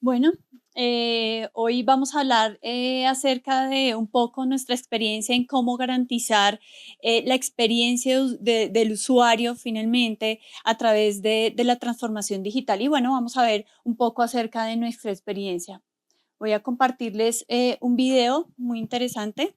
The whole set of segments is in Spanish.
Bueno, hoy vamos a hablar acerca de un poco nuestra experiencia en cómo garantizar la experiencia del usuario finalmente a través de la transformación digital. Y bueno, vamos a ver un poco acerca de nuestra experiencia. Voy a compartirles un video muy interesante.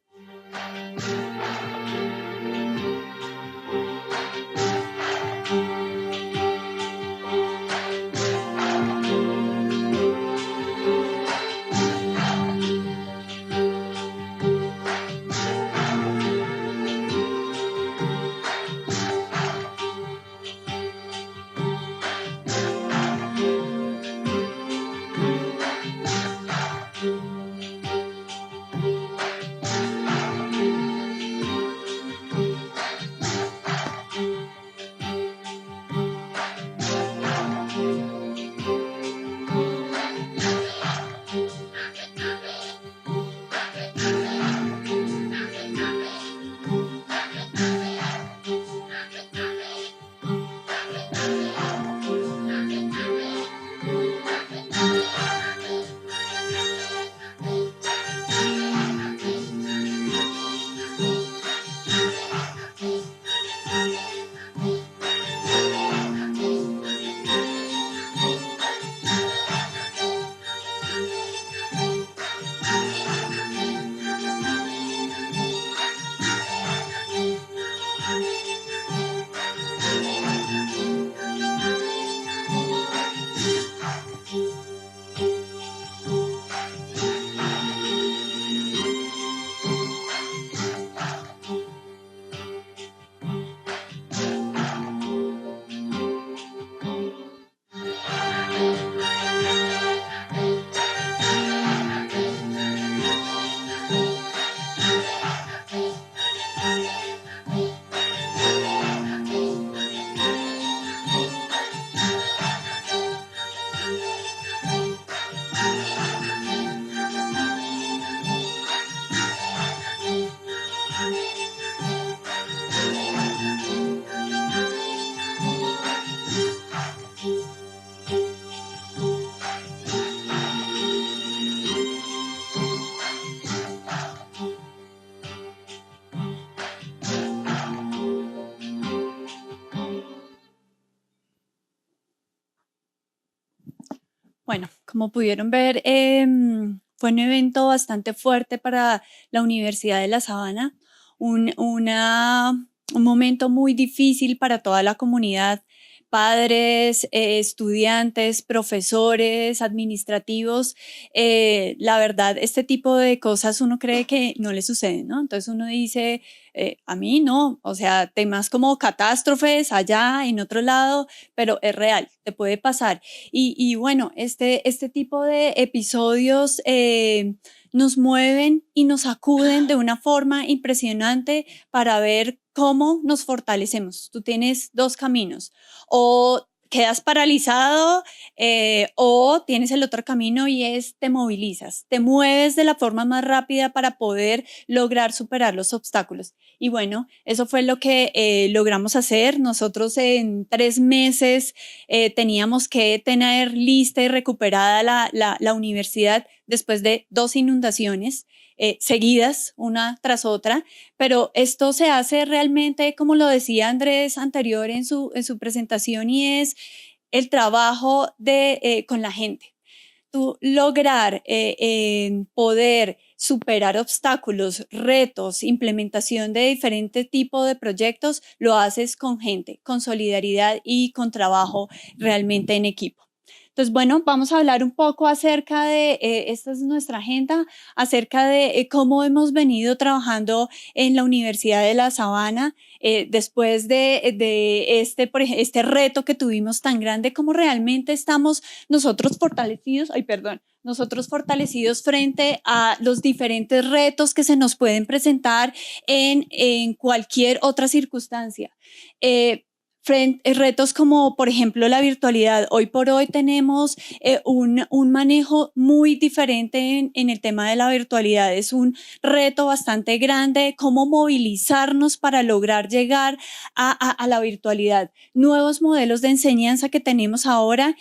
Bueno, como pudieron ver, fue un evento bastante fuerte para la Universidad de La Sabana, un momento muy difícil para toda la comunidad, padres, estudiantes, profesores, administrativos. La verdad, este tipo de cosas uno cree que no le suceden, ¿no? Entonces uno dice, a mí no, o sea, temas como catástrofes allá, en otro lado, pero es real, te puede pasar. Y bueno, este tipo de episodios nos mueven y nos sacuden de una forma impresionante para ver cómo nos fortalecemos. Tú tienes dos caminos, o quedas paralizado o tienes el otro camino y es te movilizas, te mueves de la forma más rápida para poder lograr superar los obstáculos. Y bueno, eso fue lo que logramos hacer. Nosotros en 3 meses teníamos que tener lista y recuperada la universidad después de 2 inundaciones seguidas, una tras otra, pero esto se hace realmente, como lo decía Andrés anterior en su presentación, y es el trabajo con la gente. Tú lograr poder superar obstáculos, retos, implementación de diferentes tipos de proyectos, lo haces con gente, con solidaridad y con trabajo realmente en equipo. Entonces, bueno, vamos a hablar un poco acerca de, esta es nuestra agenda, acerca de cómo hemos venido trabajando en la Universidad de La Sabana después de este reto que tuvimos tan grande, cómo realmente estamos nosotros fortalecidos, ay, perdón, nosotros fortalecidos frente a los diferentes retos que se nos pueden presentar en cualquier otra circunstancia. Retos como, por ejemplo, la virtualidad. Hoy por hoy tenemos un manejo muy diferente en el tema de la virtualidad. Es un reto bastante grande cómo movilizarnos para lograr llegar a la virtualidad. Nuevos modelos de enseñanza que tenemos ahora.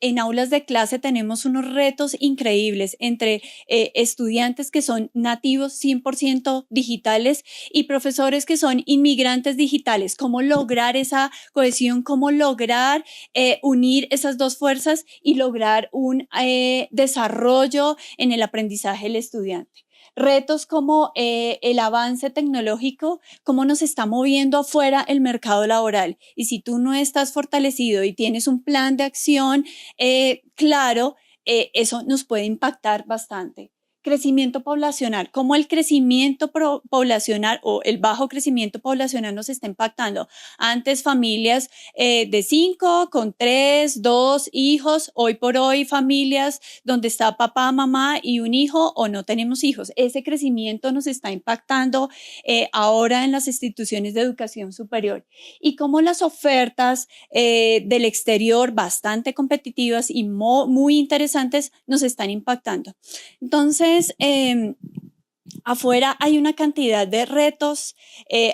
en aulas de clase tenemos unos retos increíbles entre estudiantes que son nativos 100% digitales y profesores que son inmigrantes digitales. ¿Cómo lograr esa cohesión? ¿Cómo lograr unir esas dos fuerzas y lograr un desarrollo en el aprendizaje del estudiante? Retos como el avance tecnológico, cómo nos está moviendo afuera el mercado laboral. Y si tú no estás fortalecido y tienes un plan de acción claro, eso nos puede impactar bastante. Crecimiento poblacional, cómo el crecimiento poblacional o el bajo crecimiento poblacional nos está impactando. Antes familias de 5 con 3, 2 hijos, hoy por hoy familias donde está papá, mamá y un hijo o no tenemos hijos. Ese crecimiento nos está impactando ahora en las instituciones de educación superior y cómo las ofertas del exterior bastante competitivas y muy interesantes nos están impactando. Entonces, afuera hay una cantidad de retos,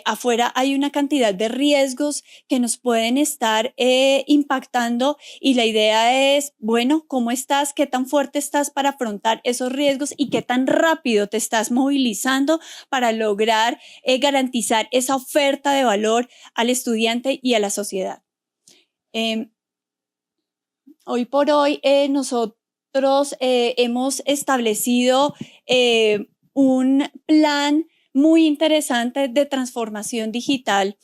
afuera hay una cantidad de riesgos que nos pueden estar impactando y la idea es, bueno, ¿cómo estás? ¿Qué tan fuerte estás para afrontar esos riesgos y qué tan rápido te estás movilizando para lograr garantizar esa oferta de valor al estudiante y a la sociedad? Hoy por hoy nosotros hemos establecido un plan muy interesante de transformación digital,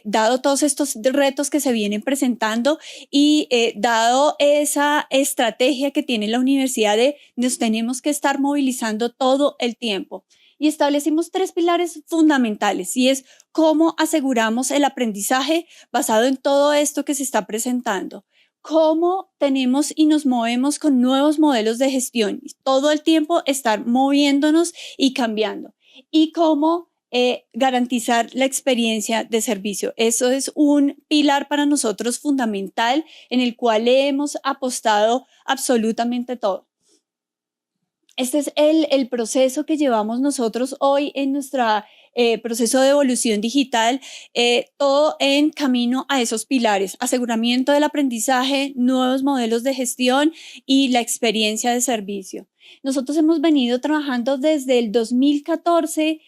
dado todos estos retos que se vienen presentando y dado esa estrategia que tiene la universidad de nos tenemos que estar movilizando todo el tiempo. Y establecimos 3 pilares fundamentales y es cómo aseguramos el aprendizaje basado en todo esto que se está presentando. Cómo tenemos y nos movemos con nuevos modelos de gestión, todo el tiempo estar moviéndonos y cambiando, y cómo garantizar la experiencia de servicio. Eso es un pilar para nosotros fundamental en el cual hemos apostado absolutamente todo. Este es el proceso que llevamos nosotros hoy en nuestro proceso de evolución digital, todo en camino a esos pilares: aseguramiento del aprendizaje, nuevos modelos de gestión y la experiencia de servicio. Nosotros hemos venido trabajando desde el 2014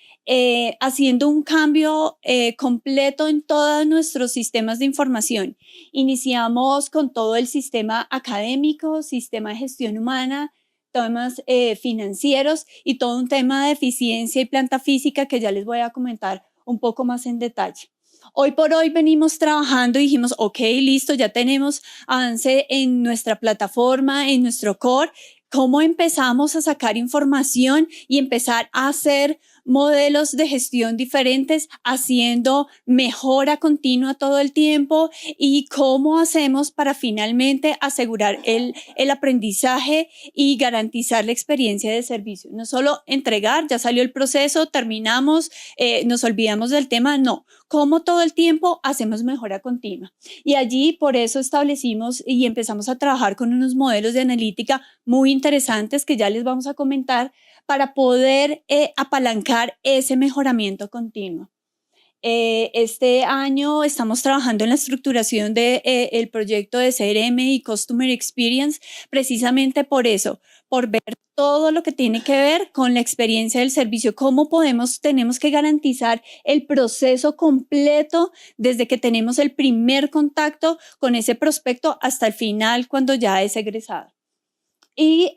haciendo un cambio completo en todos nuestros sistemas de información. Iniciamos con todo el sistema académico, sistema de gestión humana, temas financieros y todo un tema de eficiencia y planta física que ya les voy a comentar un poco más en detalle. Hoy por hoy venimos trabajando y dijimos, ok, listo, ya tenemos avance en nuestra plataforma, en nuestro core. ¿Cómo empezamos a sacar información y empezar a hacer modelos de gestión diferentes, haciendo mejora continua todo el tiempo? ¿Y cómo hacemos para finalmente asegurar el aprendizaje y garantizar la experiencia de servicio? No solo entregar, ya salió el proceso, terminamos, nos olvidamos del tema, no. ¿Cómo todo el tiempo hacemos mejora continua? Y allí por eso establecimos y empezamos a trabajar con unos modelos de analítica muy interesantes que ya les vamos a comentar para poder apalancar ese mejoramiento continuo. Este año estamos trabajando en la estructuración del el proyecto de CRM y Customer Experience, precisamente por eso, por ver todo lo que tiene que ver con la experiencia del servicio, cómo tenemos que garantizar el proceso completo desde que tenemos el primer contacto con ese prospecto hasta el final cuando ya es egresado. Y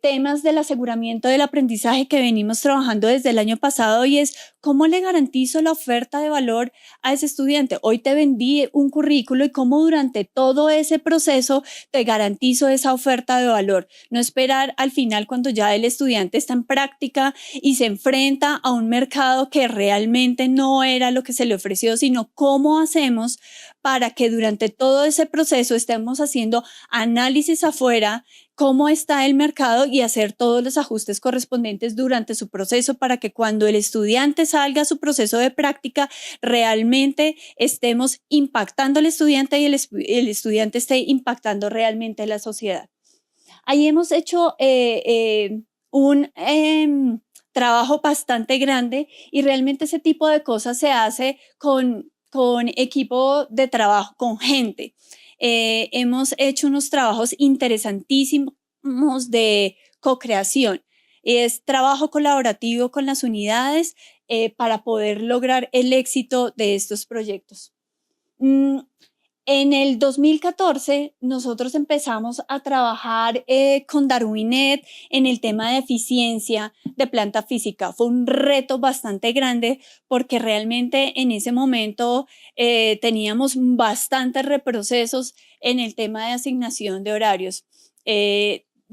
temas del aseguramiento del aprendizaje que venimos trabajando desde el año pasado y es cómo le garantizo la oferta de valor a ese estudiante. Hoy te vendí un currículo y cómo durante todo ese proceso te garantizo esa oferta de valor. No esperar al final cuando ya el estudiante está en práctica y se enfrenta a un mercado que realmente no era lo que se le ofreció, sino cómo hacemos para que durante todo ese proceso estemos haciendo análisis afuera, cómo está el mercado y hacer todos los ajustes correspondientes durante su proceso para que cuando el estudiante salga a su proceso de práctica realmente estemos impactando al estudiante y el estudiante esté impactando realmente a la sociedad. Ahí hemos hecho un trabajo bastante grande y realmente ese tipo de cosas se hace con con equipo de trabajo, con gente. Hemos hecho unos trabajos interesantísimos de co-creación. Es trabajo colaborativo con las unidades para poder lograr el éxito de estos proyectos. En el 2014 nosotros empezamos a trabajar con Darwinet en el tema de eficiencia de planta física. Fue un reto bastante grande porque realmente en ese momento teníamos bastantes reprocesos en el tema de asignación de horarios.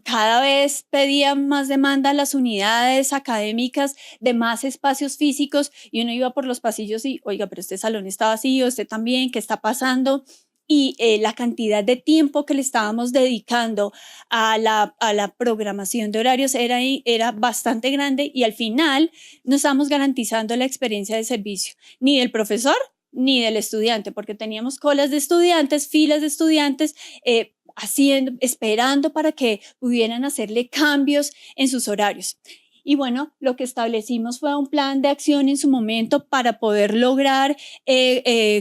Cada vez pedían más demanda las unidades académicas de más espacios físicos y uno iba por los pasillos y, oiga, pero este salón está vacío, este también, ¿qué está pasando? Y la cantidad de tiempo que le estábamos dedicando a la programación de horarios era bastante grande y al final no estábamos garantizando la experiencia de servicio, ni del profesor ni del estudiante, porque teníamos colas de estudiantes, filas de estudiantes, esperando para que pudieran hacerle cambios en sus horarios. Y bueno, lo que establecimos fue un plan de acción en su momento para poder lograr,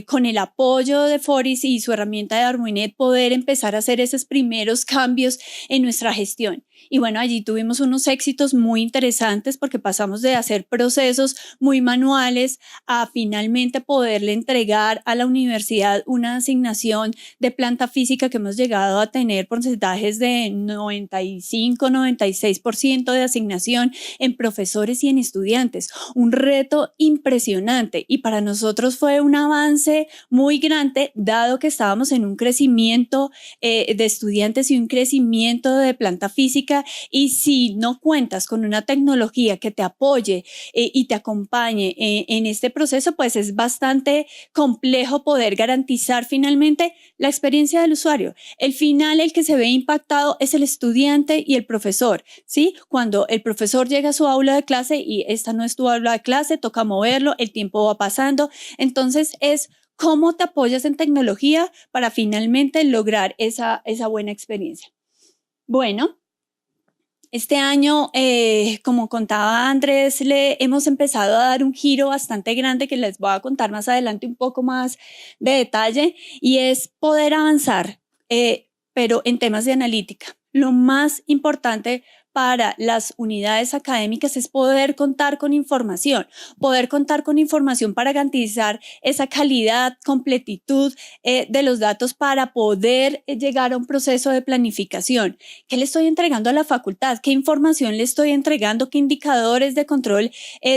con el apoyo de Foris y su herramienta de Darwinet, poder empezar a hacer esos primeros cambios en nuestra gestión. Y bueno, allí tuvimos unos éxitos muy interesantes porque pasamos de hacer procesos muy manuales a finalmente poderle entregar a la universidad una asignación de planta física que hemos llegado a tener porcentajes de 95-96% de asignación en profesores y en estudiantes. Un reto impresionante y para nosotros fue un avance muy grande dado que estábamos en un crecimiento de estudiantes y un crecimiento de planta física y si no cuentas con una tecnología que te apoye y te acompañe en este proceso, pues es bastante complejo poder garantizar finalmente la experiencia del usuario. El final, el que se ve impactado es el estudiante y el profesor, ¿sí? Cuando el profesor llega a su aula de clase y esta no es tu aula de clase, toca moverlo, el tiempo va pasando, entonces es cómo te apoyas en tecnología para finalmente lograr esa buena experiencia. Bueno, este año, como contaba Andrés, le hemos empezado a dar un giro bastante grande que les voy a contar más adelante un poco más de detalle y es poder avanzar, pero en temas de analítica. Lo más importante para las unidades académicas es poder contar con información para garantizar esa calidad, completitud de los datos para poder llegar a un proceso de planificación. ¿Qué le estoy entregando a la facultad? ¿Qué información le estoy entregando? ¿Qué indicadores de control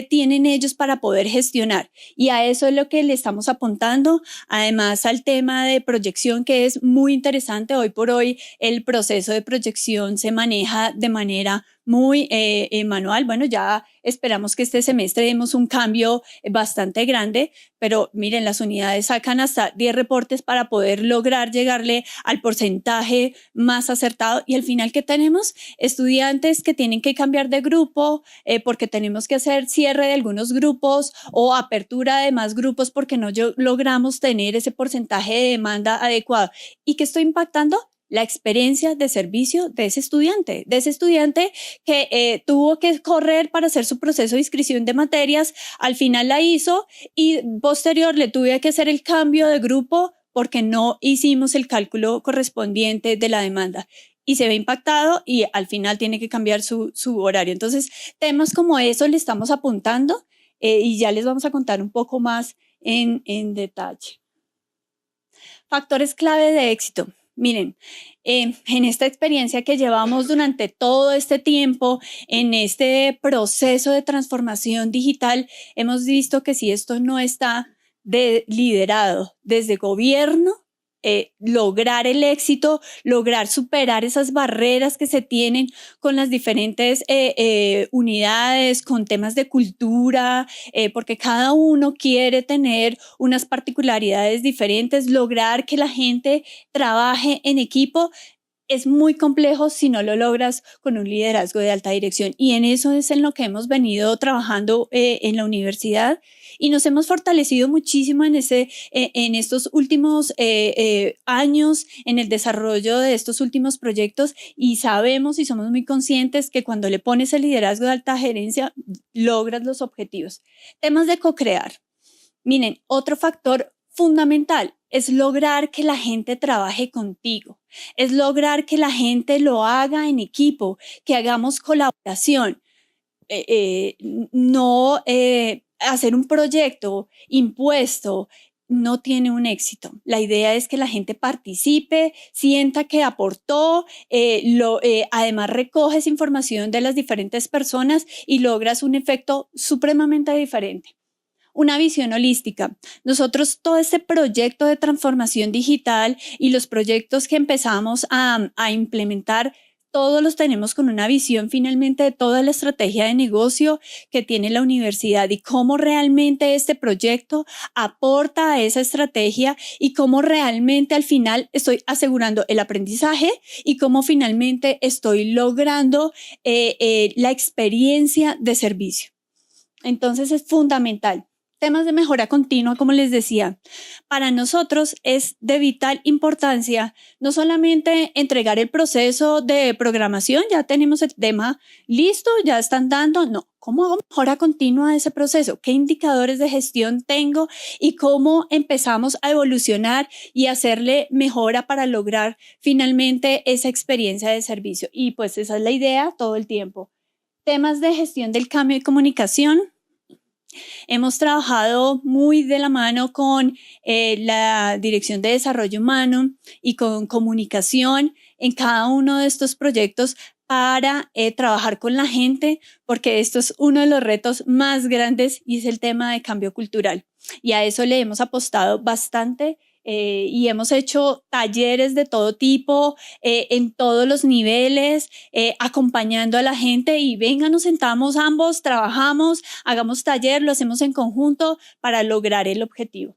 tienen ellos para poder gestionar? Y a eso es lo que le estamos apuntando, además al tema de proyección que es muy interesante. Hoy por hoy el proceso de proyección se maneja de manera muy manual. Bueno, ya esperamos que este semestre demos un cambio bastante grande, pero miren, las unidades sacan hasta 10 reportes para poder lograr llegarle al porcentaje más acertado y al final, ¿qué tenemos? Estudiantes que tienen que cambiar de grupo porque tenemos que hacer cierre de algunos grupos o apertura de más grupos porque no logramos tener ese porcentaje de demanda adecuado. ¿Y qué estoy impactando? La experiencia de servicio de ese estudiante que tuvo que correr para hacer su proceso de inscripción de materias, al final la hizo y posterior le tuve que hacer el cambio de grupo porque no hicimos el cálculo correspondiente de la demanda y se ve impactado y al final tiene que cambiar su horario. Entonces, temas como eso le estamos apuntando y ya les vamos a contar un poco más en detalle. Factores clave de éxito. Miren, en esta experiencia que llevamos durante todo este tiempo, en este proceso de transformación digital, hemos visto que si esto no está liderado desde gobierno, lograr el éxito, lograr superar esas barreras que se tienen con las diferentes unidades, con temas de cultura, porque cada uno quiere tener unas particularidades diferentes, lograr que la gente trabaje en equipo. Es muy complejo si no lo logras con un liderazgo de alta dirección y en eso es en lo que hemos venido trabajando en la universidad y nos hemos fortalecido muchísimo en estos últimos años en el desarrollo de estos últimos proyectos y sabemos y somos muy conscientes que cuando le pones el liderazgo de alta gerencia logras los objetivos. Temas de co-crear. Miren, otro factor fundamental. Es lograr que la gente trabaje contigo, es lograr que la gente lo haga en equipo, que hagamos colaboración. No hacer un proyecto impuesto no tiene un éxito. La idea es que la gente participe, sienta que aportó, además recoges información de las diferentes personas y logras un efecto supremamente diferente. Una visión holística. Nosotros todo este proyecto de transformación digital y los proyectos que empezamos a implementar, todos los tenemos con una visión finalmente de toda la estrategia de negocio que tiene la universidad y cómo realmente este proyecto aporta a esa estrategia y cómo realmente al final estoy asegurando el aprendizaje y cómo finalmente estoy logrando la experiencia de servicio. Entonces es fundamental. Temas de mejora continua, como les decía, para nosotros es de vital importancia no solamente entregar el proceso de programación, ya tenemos el tema listo, ya están dando, no, ¿cómo hago mejora continua de ese proceso? ¿Qué indicadores de gestión tengo? Y cómo empezamos a evolucionar y hacerle mejora para lograr finalmente esa experiencia de servicio. Y pues esa es la idea todo el tiempo. Temas de gestión del cambio y comunicación. Hemos trabajado muy de la mano con la Dirección de Desarrollo Humano y con comunicación en cada uno de estos proyectos para trabajar con la gente, porque esto es uno de los retos más grandes y es el tema de cambio cultural. Y a eso le hemos apostado bastante. Y hemos hecho talleres de todo tipo, en todos los niveles, acompañando a la gente y venga, nos sentamos ambos, trabajamos, hagamos taller, lo hacemos en conjunto para lograr el objetivo.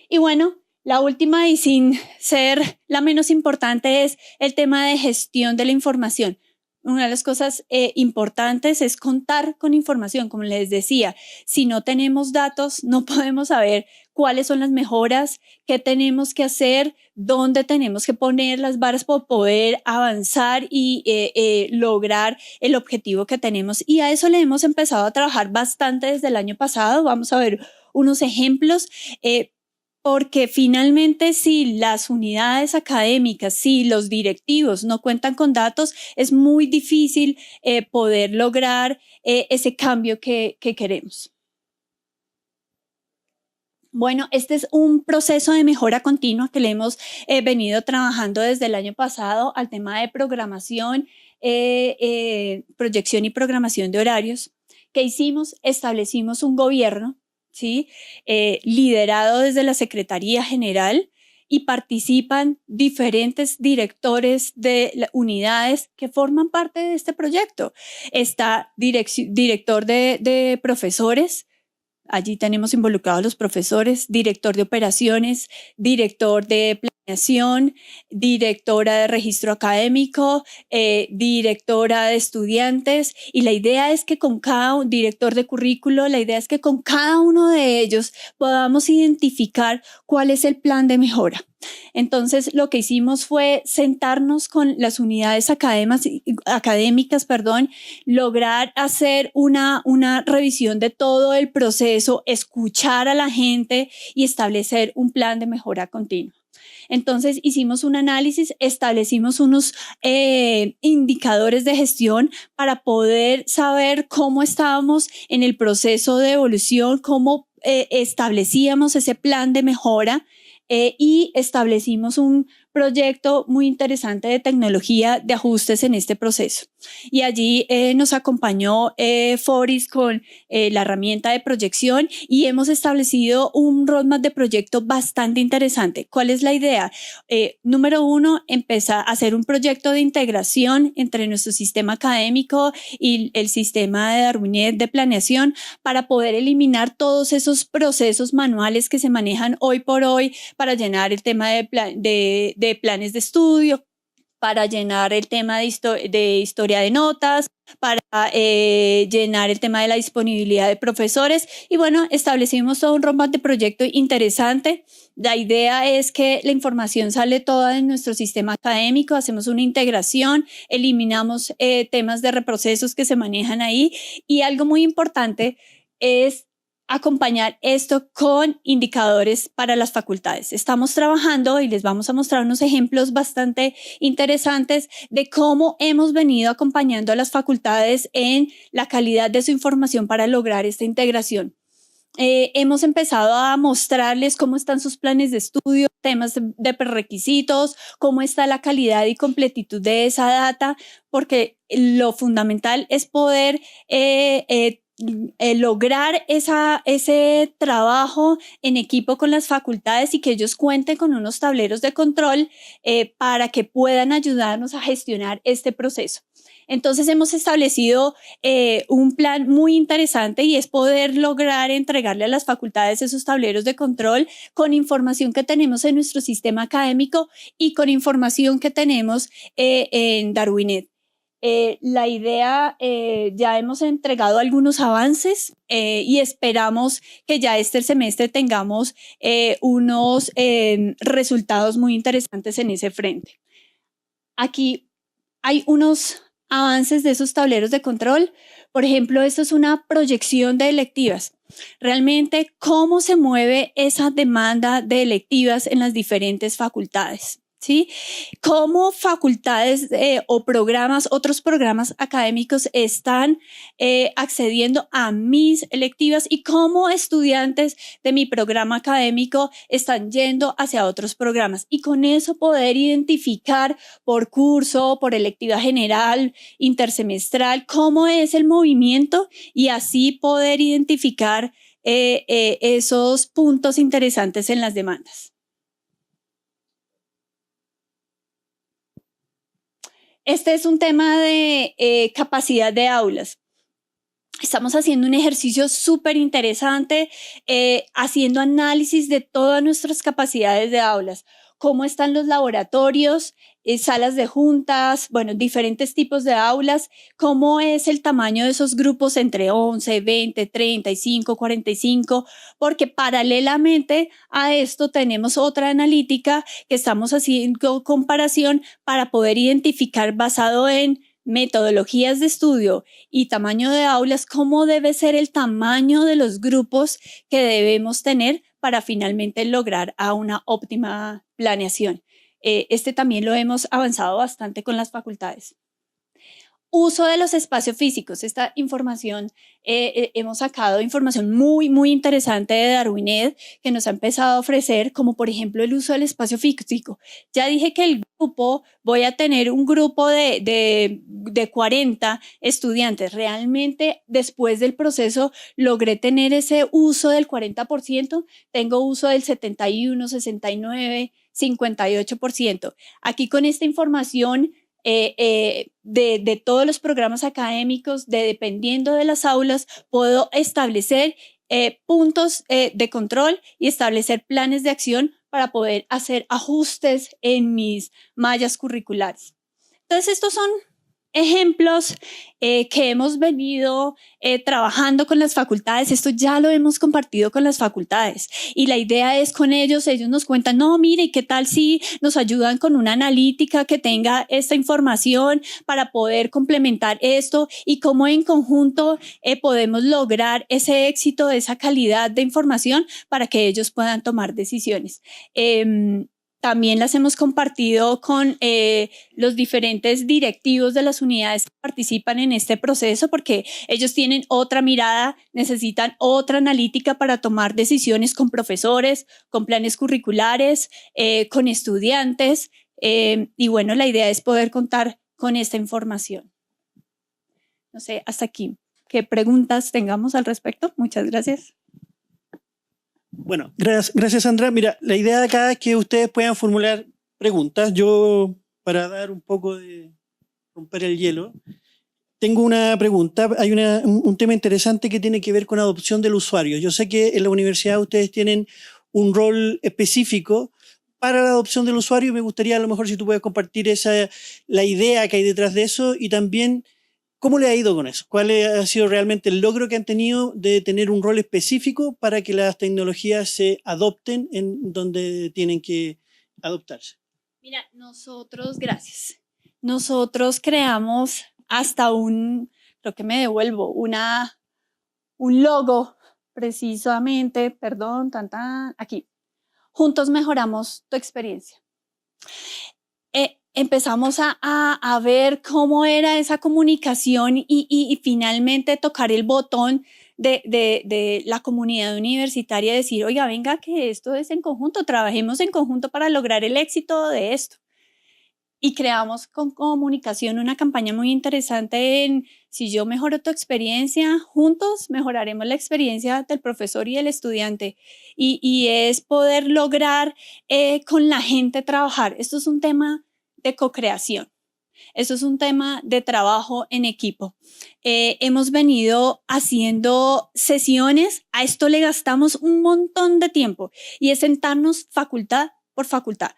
Y bueno, la última y sin ser la menos importante es el tema de gestión de la información. Una de las cosas importantes es contar con información, como les decía. Si no tenemos datos, no podemos saber cuáles son las mejoras, qué tenemos que hacer, dónde tenemos que poner las varas para poder avanzar y lograr el objetivo que tenemos. Y a eso le hemos empezado a trabajar bastante desde el año pasado. Vamos a ver unos ejemplos. Porque finalmente si las unidades académicas, si los directivos no cuentan con datos, es muy difícil poder lograr ese cambio que queremos. Bueno, este es un proceso de mejora continua que le hemos venido trabajando desde el año pasado al tema de programación, proyección y programación de horarios. ¿Qué hicimos? Establecimos un gobierno, ¿sí? Liderado desde la Secretaría General y participan diferentes directores de unidades que forman parte de este proyecto. Está director de profesores. Allí tenemos involucrados los profesores, director de operaciones, director de planeación, directora de registro académico, directora de estudiantes. Y la idea es que con cada director de currículo, la idea es que con cada uno de ellos podamos identificar cuál es el plan de mejora. Entonces, lo que hicimos fue sentarnos con las unidades académicas, lograr hacer una revisión de todo el proceso, escuchar a la gente y establecer un plan de mejora continua. Entonces hicimos un análisis, establecimos unos indicadores de gestión para poder saber cómo estábamos en el proceso de evolución, cómo establecíamos ese plan de mejora. Y establecimos un proyecto muy interesante de tecnología de ajustes en este proceso. Y allí nos acompañó Foris con la herramienta de proyección y hemos establecido un roadmap de proyecto bastante interesante. ¿Cuál es la idea? Número uno, empezar a hacer un proyecto de integración entre nuestro sistema académico y el sistema de Darwin de planeación para poder eliminar todos esos procesos manuales que se manejan hoy por hoy para llenar el tema de planes de estudio, para llenar el tema de historia de notas, para llenar el tema de la disponibilidad de profesores. Y bueno, establecimos todo un roadmap de proyecto interesante. La idea es que la información sale toda en nuestro sistema académico, hacemos una integración, eliminamos temas de reprocesos que se manejan ahí y algo muy importante es acompañar esto con indicadores para las facultades. Estamos trabajando y les vamos a mostrar unos ejemplos bastante interesantes de cómo hemos venido acompañando a las facultades en la calidad de su información para lograr esta integración. Hemos empezado a mostrarles cómo están sus planes de estudio, temas de prerequisitos, cómo está la calidad y completitud de esa data, porque lo fundamental es poder lograr ese trabajo en equipo con las facultades y que ellos cuenten con unos tableros de control para que puedan ayudarnos a gestionar este proceso. Entonces hemos establecido un plan muy interesante y es poder lograr entregarle a las facultades esos tableros de control con información que tenemos en nuestro sistema académico y con información que tenemos en Darwinet. La idea, ya hemos entregado algunos avances y esperamos que ya este semestre tengamos unos resultados muy interesantes en ese frente. Aquí hay unos avances de esos tableros de control. Por ejemplo, esto es una proyección de electivas. Realmente, ¿cómo se mueve esa demanda de electivas en las diferentes facultades? ¿Sí? ¿Cómo facultades o programas, otros programas académicos están accediendo a mis electivas y cómo estudiantes de mi programa académico están yendo hacia otros programas? Y con eso poder identificar por curso, por electiva general, intersemestral, cómo es el movimiento y así poder identificar esos puntos interesantes en las demandas. Este es un tema de capacidad de aulas. Estamos haciendo un ejercicio súper interesante, haciendo análisis de todas nuestras capacidades de aulas, cómo están los laboratorios, salas de juntas, bueno, diferentes tipos de aulas, cómo es el tamaño de esos grupos entre 11, 20, 35, 45, porque paralelamente a esto tenemos otra analítica que estamos haciendo comparación para poder identificar basado en metodologías de estudio y tamaño de aulas, cómo debe ser el tamaño de los grupos que debemos tener para finalmente lograr a una óptima planeación. Este también lo hemos avanzado bastante con las facultades. Uso de los espacios físicos. Esta información, hemos sacado información muy, muy interesante de Darwinet que nos ha empezado a ofrecer, como por ejemplo el uso del espacio físico. Ya dije que el grupo, voy a tener un grupo de 40 estudiantes. Realmente después del proceso logré tener ese uso del 40%, tengo uso del 71, 69, 58%. Aquí con esta información de todos los programas académicos, dependiendo de las aulas, puedo establecer puntos de control y establecer planes de acción para poder hacer ajustes en mis mallas curriculares. Entonces, estos son ejemplos que hemos venido trabajando con las facultades. Esto ya lo hemos compartido con las facultades y la idea es con ellos nos cuentan, no, mire, ¿qué tal si nos ayudan con una analítica que tenga esta información para poder complementar esto y cómo en conjunto podemos lograr ese éxito, esa calidad de información para que ellos puedan tomar decisiones? También las hemos compartido con los diferentes directivos de las unidades que participan en este proceso porque ellos tienen otra mirada, necesitan otra analítica para tomar decisiones con profesores, con planes curriculares, con estudiantes. Y bueno, la idea es poder contar con esta información. No sé, hasta aquí. ¿Qué preguntas tengamos al respecto? Muchas gracias. Bueno, gracias Sandra. Mira, la idea de acá es que ustedes puedan formular preguntas. Yo, para dar un poco de romper el hielo, tengo una pregunta. Hay un tema interesante que tiene que ver con adopción del usuario. Yo sé que en la universidad ustedes tienen un rol específico para la adopción del usuario y me gustaría a lo mejor si tú puedes compartir la idea que hay detrás de eso y también ¿cómo le ha ido con eso? ¿Cuál ha sido realmente el logro que han tenido de tener un rol específico para que las tecnologías se adopten en donde tienen que adoptarse? Mira, gracias. Nosotros creamos hasta creo que me devuelvo, un logo precisamente, perdón, aquí. Juntos mejoramos tu experiencia. Empezamos a ver cómo era esa comunicación y finalmente tocar el botón de la comunidad universitaria y decir, oiga, venga, que esto es en conjunto, trabajemos en conjunto para lograr el éxito de esto. Y creamos con comunicación una campaña muy interesante en si yo mejoro tu experiencia, juntos mejoraremos la experiencia del profesor y del estudiante. Y es poder lograr con la gente trabajar. Esto es un tema de co-creación. Esto es un tema de trabajo en equipo. Hemos venido haciendo sesiones, a esto le gastamos un montón de tiempo y es sentarnos facultad por facultad,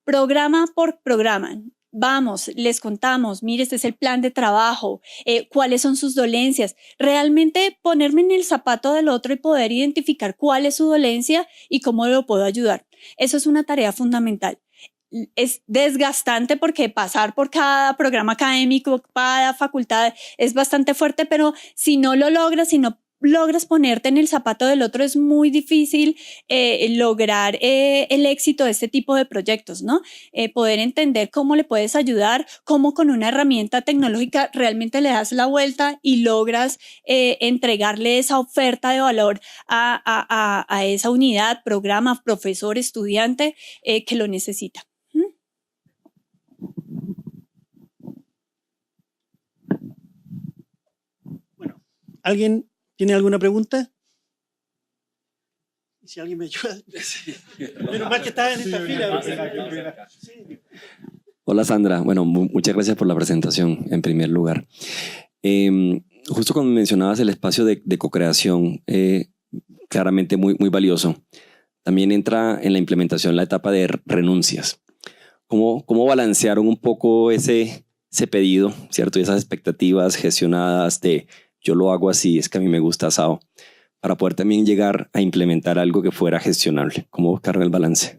programa por programa. Vamos, les contamos, mire, este es el plan de trabajo, cuáles son sus dolencias. Realmente ponerme en el zapato del otro y poder identificar cuál es su dolencia y cómo lo puedo ayudar. Eso es una tarea fundamental. Es desgastante porque pasar por cada programa académico, cada facultad es bastante fuerte, pero si no lo logras, si no logras ponerte en el zapato del otro, es muy difícil lograr el éxito de este tipo de proyectos, ¿no? Poder entender cómo le puedes ayudar, cómo con una herramienta tecnológica realmente le das la vuelta y logras entregarle esa oferta de valor a esa unidad, programa, profesor, estudiante que lo necesita. Bueno, ¿alguien tiene alguna pregunta? Si alguien me ayuda. Menos mal que estaba en esta fila. Sí. Hola Sandra, bueno, muchas gracias por la presentación en primer lugar. Justo cuando mencionabas el espacio de co-creación, claramente muy valioso, también entra en la implementación la etapa de renuncias. ¿Cómo balancearon un poco ese pedido, ¿cierto? Y esas expectativas gestionadas de yo lo hago así, es que a mí me gusta asado, para poder también llegar a implementar algo que fuera gestionable? ¿Cómo buscar el balance?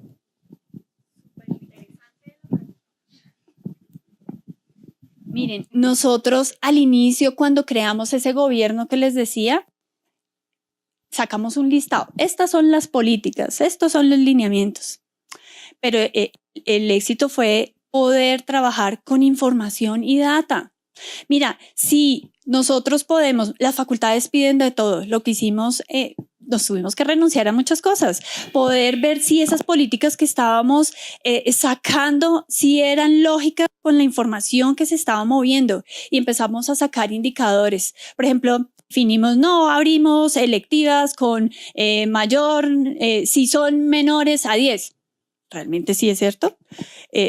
Miren, nosotros al inicio, cuando creamos ese gobierno que les decía, sacamos un listado. Estas son las políticas, estos son los lineamientos. Pero el éxito fue poder trabajar con información y data. Mira, si nosotros podemos, las facultades piden de todo, lo que hicimos, nos tuvimos que renunciar a muchas cosas, poder ver si esas políticas que estábamos sacando, si eran lógicas con la información que se estaba moviendo y empezamos a sacar indicadores. Por ejemplo, definimos, no abrimos electivas con mayor, si son menores a 10. Realmente sí es cierto,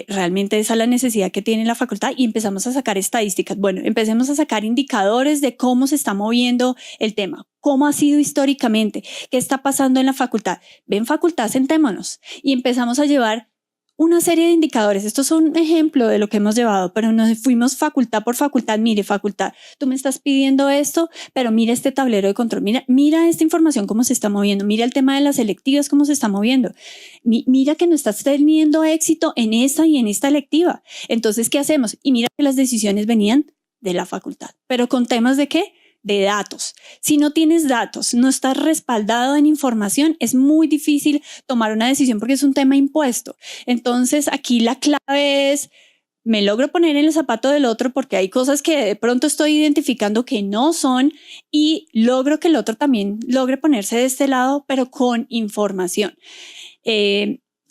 realmente esa es la necesidad que tiene la facultad y empezamos a sacar estadísticas. Bueno, empecemos a sacar indicadores de cómo se está moviendo el tema, cómo ha sido históricamente, qué está pasando en la facultad. Ven facultad, sentémonos y empezamos a llevar una serie de indicadores. Esto es un ejemplo de lo que hemos llevado, pero nos fuimos facultad por facultad. Mire, facultad, tú me estás pidiendo esto, pero mira este tablero de control, mira esta información cómo se está moviendo, mira el tema de las electivas cómo se está moviendo, mira que no estás teniendo éxito en esta y en esta electiva. Entonces, ¿qué hacemos? Y mira que las decisiones venían de la facultad, pero con temas de ¿qué? De datos. Si no tienes datos, no estás respaldado en información, es muy difícil tomar una decisión porque es un tema impuesto. Entonces, aquí la clave es, me logro poner en el zapato del otro porque hay cosas que de pronto estoy identificando que no son y logro que el otro también logre ponerse de este lado, pero con información.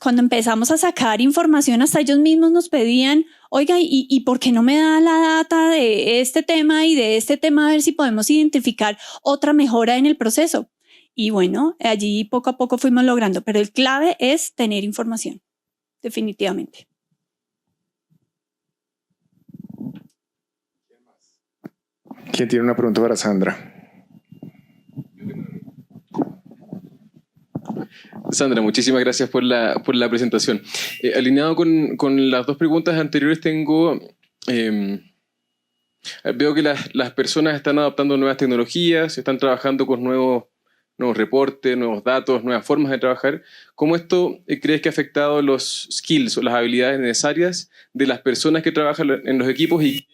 Cuando empezamos a sacar información, hasta ellos mismos nos pedían, oiga, ¿y por qué no me da la data de este tema y de este tema a ver si podemos identificar otra mejora en el proceso? Y bueno, allí poco a poco fuimos logrando, pero el clave es tener información, definitivamente. ¿Quién tiene una pregunta para Sandra? Sandra, muchísimas gracias por la presentación. Alineado con las dos preguntas anteriores, veo que las personas están adoptando nuevas tecnologías, están trabajando con nuevos reportes, nuevos datos, nuevas formas de trabajar. ¿Cómo esto crees que ha afectado los skills o las habilidades necesarias de las personas que trabajan en los equipos y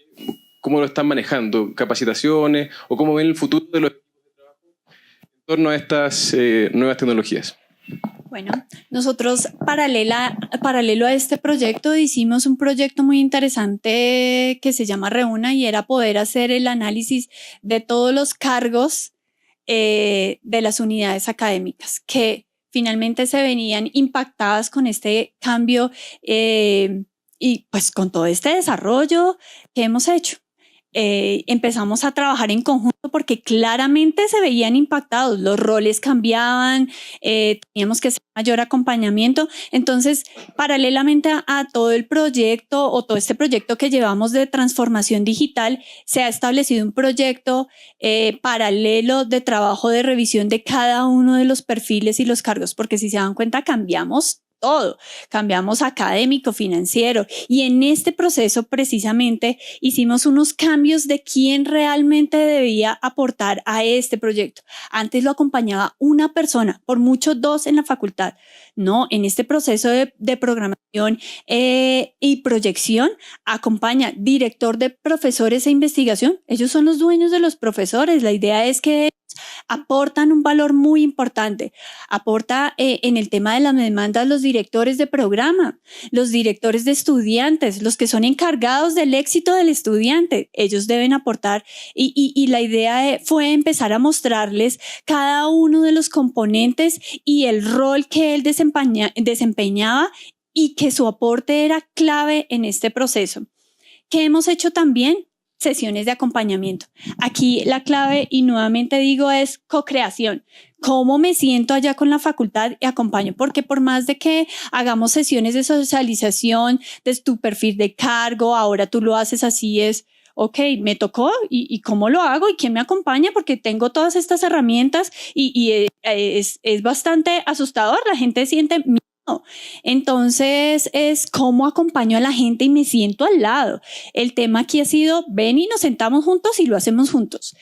cómo lo están manejando? ¿Capacitaciones o cómo ven el futuro de los equipos de trabajo torno a estas nuevas tecnologías? Bueno, nosotros paralelo a este proyecto hicimos un proyecto muy interesante que se llama Reúna y era poder hacer el análisis de todos los cargos de las unidades académicas que finalmente se venían impactadas con este cambio y pues con todo este desarrollo que hemos hecho. Empezamos a trabajar en conjunto porque claramente se veían impactados, los roles cambiaban, teníamos que hacer mayor acompañamiento. Entonces, paralelamente a todo el proyecto o todo este proyecto que llevamos de transformación digital, se ha establecido un proyecto paralelo de trabajo de revisión de cada uno de los perfiles y los cargos, porque si se dan cuenta, cambiamos todo, cambiamos académico, financiero, y en este proceso precisamente hicimos unos cambios de quién realmente debía aportar a este proyecto. Antes lo acompañaba una persona, por mucho dos en la facultad. No, en este proceso de programación y proyección acompaña director de profesores e investigación. Ellos son los dueños de los profesores. La idea es que aportan un valor muy importante. Aporta en el tema de las demandas los directores de programa, los directores de estudiantes, los que son encargados del éxito del estudiante. Ellos deben aportar y la idea fue empezar a mostrarles cada uno de los componentes y el rol que él desempeñaba y que su aporte era clave en este proceso. ¿Qué hemos hecho también? Sesiones de acompañamiento. Aquí la clave, y nuevamente digo, es co-creación. ¿Cómo me siento allá con la facultad y acompaño? Porque por más de que hagamos sesiones de socialización, de tu perfil de cargo, ahora tú lo haces así, es, ok, me tocó y cómo lo hago y quién me acompaña porque tengo todas estas herramientas y es bastante asustador. La gente siente miedo. Entonces es cómo acompaño a la gente y me siento al lado. El tema aquí ha sido ven y nos sentamos juntos y lo hacemos juntos.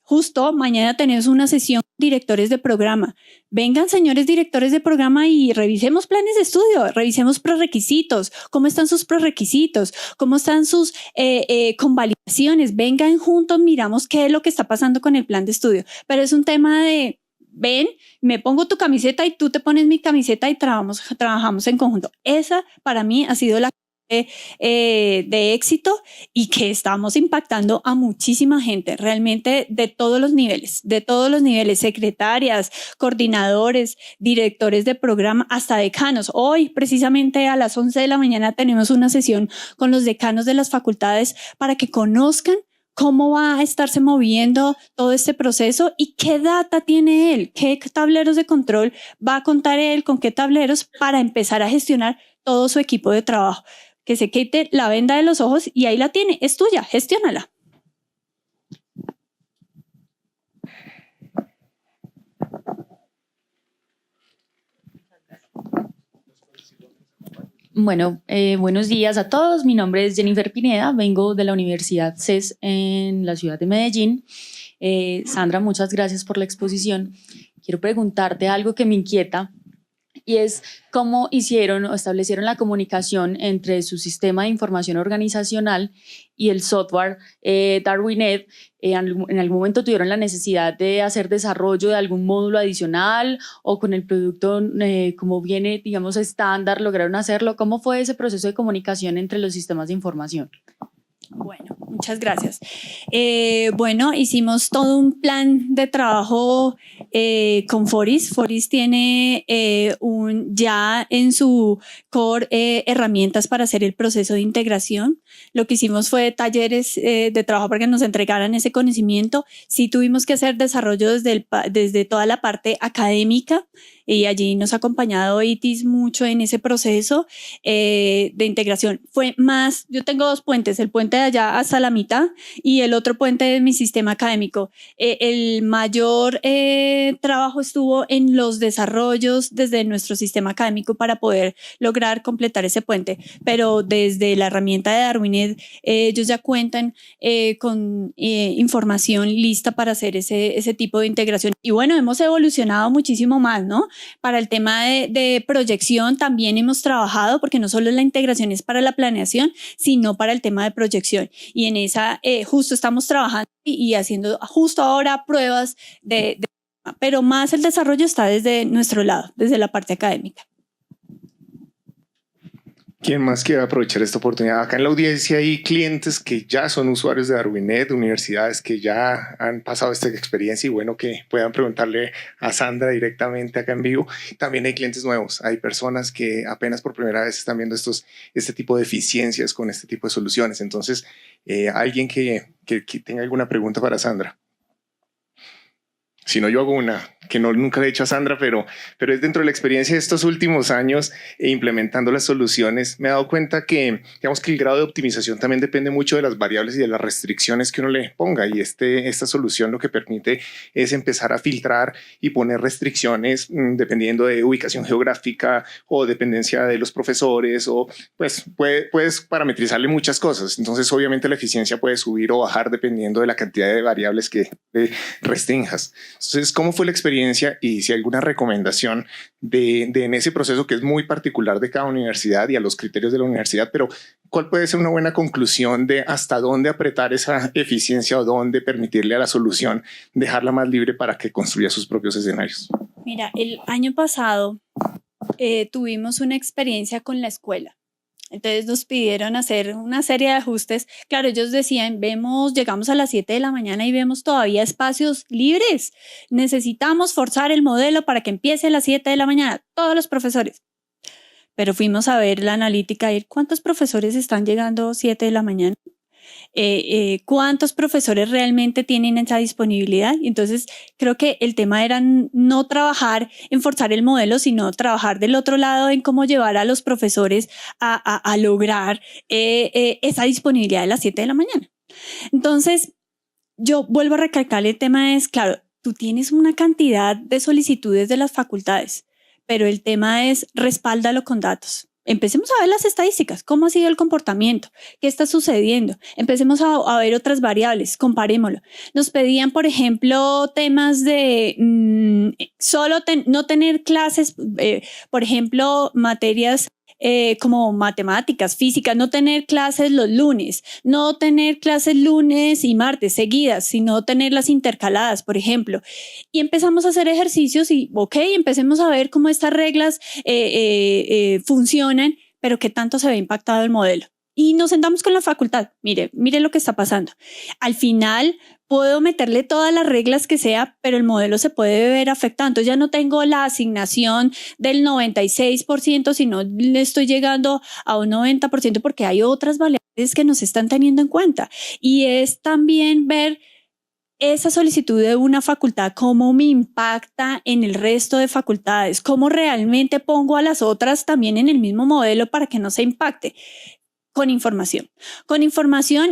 Justo mañana tenemos una sesión con directores de programa. Vengan, señores directores de programa, y revisemos planes de estudio, revisemos prerequisitos, cómo están sus prerequisitos, cómo están sus convalidaciones. Vengan juntos, miramos qué es lo que está pasando con el plan de estudio. Pero es un tema de ven, me pongo tu camiseta y tú te pones mi camiseta y trabajamos en conjunto. Esa para mí ha sido la de éxito y que estamos impactando a muchísima gente, realmente de todos los niveles, secretarias, coordinadores, directores de programa, hasta decanos. Hoy, precisamente a las 11 de la mañana, tenemos una sesión con los decanos de las facultades para que conozcan cómo va a estarse moviendo todo este proceso y qué data tiene él, qué tableros de control va a contar él, con qué tableros para empezar a gestionar todo su equipo de trabajo. Que se quite la venda de los ojos y ahí la tiene, es tuya, gestiónala. Bueno, buenos días a todos. Mi nombre es Jennifer Pineda, vengo de la Universidad CES en la ciudad de Medellín. Sandra, muchas gracias por la exposición. Quiero preguntarte algo que me inquieta y es cómo hicieron o establecieron la comunicación entre su sistema de información organizacional y el software Darwinet. En algún momento tuvieron la necesidad de hacer desarrollo de algún módulo adicional o con el producto como viene, digamos, estándar, lograron hacerlo. ¿Cómo fue ese proceso de comunicación entre los sistemas de información? Bueno, muchas gracias. Bueno, hicimos todo un plan de trabajo con Foris. Foris tiene ya en su core herramientas para hacer el proceso de integración. Lo que hicimos fue talleres de trabajo para que nos entregaran ese conocimiento. Sí tuvimos que hacer desarrollo desde toda la parte académica y allí nos ha acompañado ITIS mucho en ese proceso de integración. Fue más, yo tengo dos puentes, el puente de allá hasta la mitad y el otro puente de mi sistema académico. El mayor trabajo estuvo en los desarrollos desde nuestro sistema académico para poder lograr completar ese puente, pero desde la herramienta de Darwinet ellos ya cuentan con información lista para hacer ese tipo de integración. Y bueno, hemos evolucionado muchísimo más, ¿no? Para el tema de proyección también hemos trabajado, porque no solo la integración es para la planeación, sino para el tema de proyección. Y en esa justo estamos trabajando y haciendo justo ahora pruebas de pero más el desarrollo está desde nuestro lado, desde la parte académica. ¿Quién más quiere aprovechar esta oportunidad? Acá en la audiencia hay clientes que ya son usuarios de Darwinet, universidades que ya han pasado esta experiencia y bueno, que puedan preguntarle a Sandra directamente acá en vivo. También hay clientes nuevos, hay personas que apenas por primera vez están viendo este tipo de eficiencias con este tipo de soluciones. Entonces, alguien que tenga alguna pregunta para Sandra. Si no, yo hago una que nunca le he hecho a Sandra, pero es dentro de la experiencia de estos últimos años implementando las soluciones. Me he dado cuenta que, digamos que el grado de optimización también depende mucho de las variables y de las restricciones que uno le ponga. Y esta solución lo que permite es empezar a filtrar y poner restricciones dependiendo de ubicación geográfica o dependencia de los profesores o pues puedes parametrizarle muchas cosas. Entonces, obviamente la eficiencia puede subir o bajar dependiendo de la cantidad de variables que restringas. Entonces, ¿cómo fue la experiencia y si hay alguna recomendación en ese proceso que es muy particular de cada universidad y a los criterios de la universidad? Pero ¿cuál puede ser una buena conclusión de hasta dónde apretar esa eficiencia o dónde permitirle a la solución dejarla más libre para que construya sus propios escenarios? Mira, el año pasado tuvimos una experiencia con la escuela. Entonces nos pidieron hacer una serie de ajustes. Claro, ellos decían, llegamos a las 7 de la mañana y vemos todavía espacios libres. Necesitamos forzar el modelo para que empiece a las 7 de la mañana, todos los profesores. Pero fuimos a ver la analítica y ¿cuántos profesores están llegando a 7 de la mañana? ¿Cuántos profesores realmente tienen esa disponibilidad? Y entonces creo que el tema era no trabajar en forzar el modelo, sino trabajar del otro lado en cómo llevar a los profesores a lograr esa disponibilidad de las 7 de la mañana. Entonces, yo vuelvo a recalcar el tema es, claro, tú tienes una cantidad de solicitudes de las facultades, pero el tema es respáldalo con datos. Empecemos a ver las estadísticas, cómo ha sido el comportamiento, qué está sucediendo. Empecemos a ver otras variables, comparémoslo. Nos pedían, por ejemplo, temas de no tener clases, por ejemplo, materias como matemáticas, física, no tener clases los lunes, no tener clases lunes y martes seguidas, sino tenerlas intercaladas, por ejemplo. Y empezamos a hacer ejercicios y, empecemos a ver cómo estas reglas funcionan, pero qué tanto se ve impactado el modelo. Y nos sentamos con la facultad. Mire lo que está pasando. Al final puedo meterle todas las reglas que sea, pero el modelo se puede ver afectado. Entonces ya no tengo la asignación del 96%, sino le estoy llegando a un 90% porque hay otras variables que nos están teniendo en cuenta. Y es también ver esa solicitud de una facultad, cómo me impacta en el resto de facultades, cómo realmente pongo a las otras también en el mismo modelo para que no se impacte. Con información